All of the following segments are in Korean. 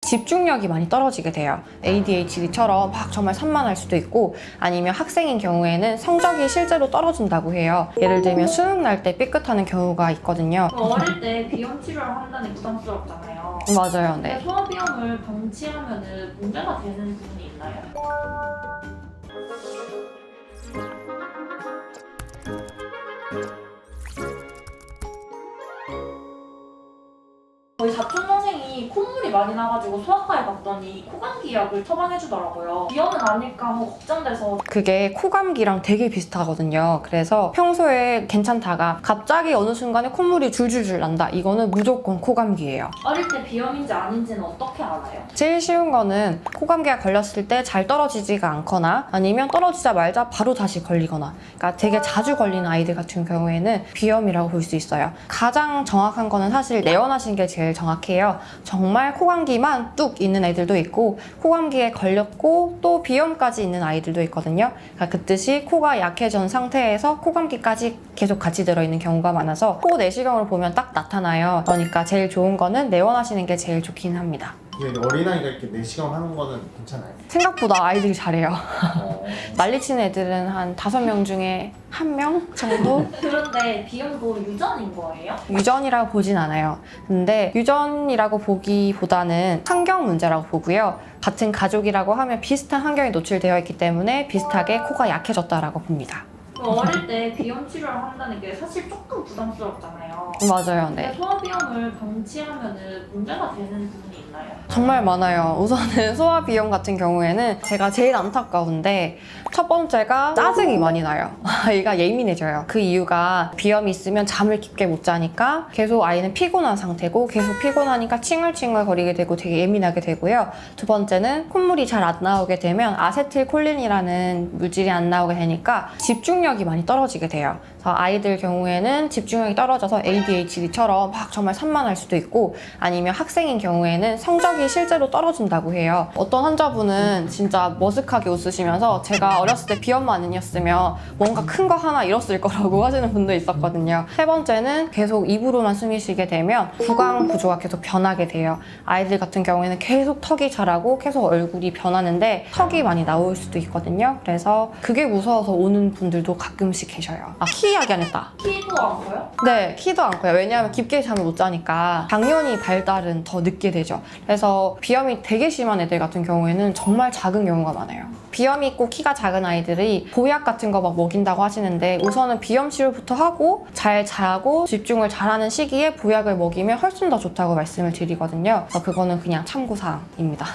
집중력이 많이 떨어지게 돼요. ADHD처럼 막 정말 산만할 수도 있고, 아니면 학생인 경우에는 성적이 실제로 떨어진다고 해요. 예를 들면 수능 날 때 삐끗하는 경우가 있거든요. 어릴 때 비염 치료를 한다니 부담스럽잖아요. 맞아요. 네. 근데 소화비염을 방치하면 문제가 되는 부분이 있나요? 저희 사촌 동생이 콧물이 많이 나가지고 소아과에 갔더니 코감기 약을 처방해주더라고요. 비염은 아닐까 하고 걱정돼서. 그게 코감기랑 되게 비슷하거든요. 그래서 평소에 괜찮다가 갑자기 어느 순간에 콧물이 줄줄줄 난다. 이거는 무조건 코감기예요. 어릴 때 비염인지 아닌지는 어떻게 알아요? 제일 쉬운 거는 코감기가 걸렸을 때 잘 떨어지지가 않거나 아니면 떨어지자마자 바로 다시 걸리거나, 그러니까 되게 자주 걸리는 아이들 같은 경우에는 비염이라고 볼 수 있어요. 가장 정확한 거는 사실 내원하신 게 제일 정확해요. 정말 코감기만 뚝 있는 애들도 있고 코감기에 걸렸고 또 비염까지 있는 아이들도 있거든요. 그러니까 그 뜻이 코가 약해진 상태에서 코감기까지 계속 같이 들어있는 경우가 많아서 코 내시경을 보면 딱 나타나요. 그러니까 제일 좋은 거는 내원하시는 게 제일 좋긴 합니다. 어린아이가 이렇게 내시경 하는 거는 괜찮아요? 생각보다 아이들이 잘해요. 어. 난리치는 애들은 한 5명 중에 1명 정도? 그런데 비염도 유전인 거예요? 유전이라고 보진 않아요. 근데 유전이라고 보기보다는 환경 문제라고 보고요. 같은 가족이라고 하면 비슷한 환경에 노출되어 있기 때문에 비슷하게 코가 약해졌다라고 봅니다. 어릴 때 비염 치료를 한다는 게 사실 조금 부담스럽잖아요. 맞아요. 근데 네. 소화비염을 방치하면 문제가 되는 부분이 있나요? 정말 많아요. 우선은 소화비염 같은 경우에는 제가 제일 안타까운데 첫 번째가 짜증이 많이 나요. 아이가 예민해져요. 그 이유가 비염이 있으면 잠을 깊게 못 자니까 계속 아이는 피곤한 상태고 계속 피곤하니까 칭얼칭얼 거리게 되고 되게 예민하게 되고요. 두 번째는 콧물이 잘 안 나오게 되면 아세틸콜린이라는 물질이 안 나오게 되니까 집중력이 많이 떨어지게 돼요. 그래서 아이들 경우에는 집중력이 떨어져서 ADHD처럼 막 정말 산만할 수도 있고, 아니면 학생인 경우에는 성적이 실제로 떨어진다고 해요. 어떤 환자분은 진짜 머쓱하게 웃으시면서 제가 어렸을 때 비염만 아니었으면 뭔가 큰 거 하나 잃었을 거라고 하시는 분도 있었거든요. 세 번째는 계속 입으로만 숨이 쉬게 되면 구강 구조가 계속 변하게 돼요. 아이들 같은 경우에는 계속 턱이 자라고 계속 얼굴이 변하는데 턱이 많이 나올 수도 있거든요. 그래서 그게 무서워서 오는 분들도 가끔씩 계셔요. 키 이야기 안 했다. 키도 안 커요? 네, 키도 안 커요. 왜냐하면 깊게 잠을 못 자니까 당연히 발달은 더 늦게 되죠. 그래서 비염이 되게 심한 애들 같은 경우에는 정말 작은 경우가 많아요. 비염이 있고 키가 작은 아이들이 보약 같은 거 막 먹인다고 하시는데 우선은 비염 치료부터 하고 잘 자고 집중을 잘하는 시기에 보약을 먹이면 훨씬 더 좋다고 말씀을 드리거든요. 그래서 그거는 그냥 참고사항입니다.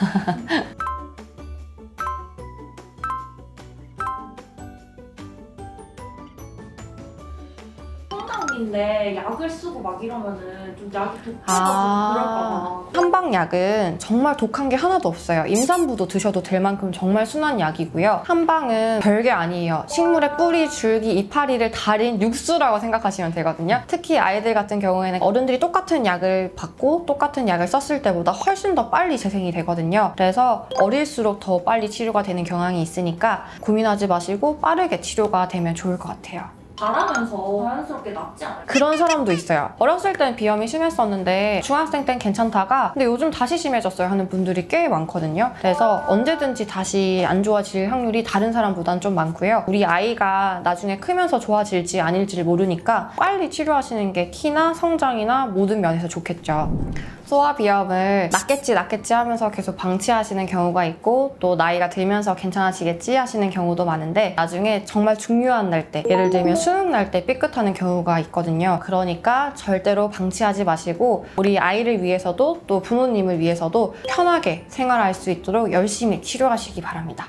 성장기인데 약을 쓰고 막 이러면은 좀 약이 독해서 그럴까 봐. 한방약은 정말 독한 게 하나도 없어요. 임산부도 드셔도 될 만큼 정말 순한 약이고요. 한방은 별게 아니에요. 식물의 뿌리, 줄기, 이파리를 달인 육수라고 생각하시면 되거든요. 특히 아이들 같은 경우에는 어른들이 똑같은 약을 받고 똑같은 약을 썼을 때보다 훨씬 더 빨리 재생이 되거든요. 그래서 어릴수록 더 빨리 치료가 되는 경향이 있으니까 고민하지 마시고 빠르게 치료가 되면 좋을 것 같아요. 자라면서 자연스럽게 낫지 않을까요? 그런 사람도 있어요. 어렸을 땐 비염이 심했었는데 중학생 땐 괜찮다가 근데 요즘 다시 심해졌어요 하는 분들이 꽤 많거든요. 그래서 언제든지 다시 안 좋아질 확률이 다른 사람보단 좀 많고요. 우리 아이가 나중에 크면서 좋아질지 아닐지를 모르니까 빨리 치료하시는 게 키나 성장이나 모든 면에서 좋겠죠. 소화비염을 낫겠지 하면서 계속 방치하시는 경우가 있고 또 나이가 들면서 괜찮아지겠지 하시는 경우도 많은데 나중에 정말 중요한 날 때, 예를 들면 수능 날 때 삐끗하는 경우가 있거든요. 그러니까 절대로 방치하지 마시고 우리 아이를 위해서도 또 부모님을 위해서도 편하게 생활할 수 있도록 열심히 치료하시기 바랍니다.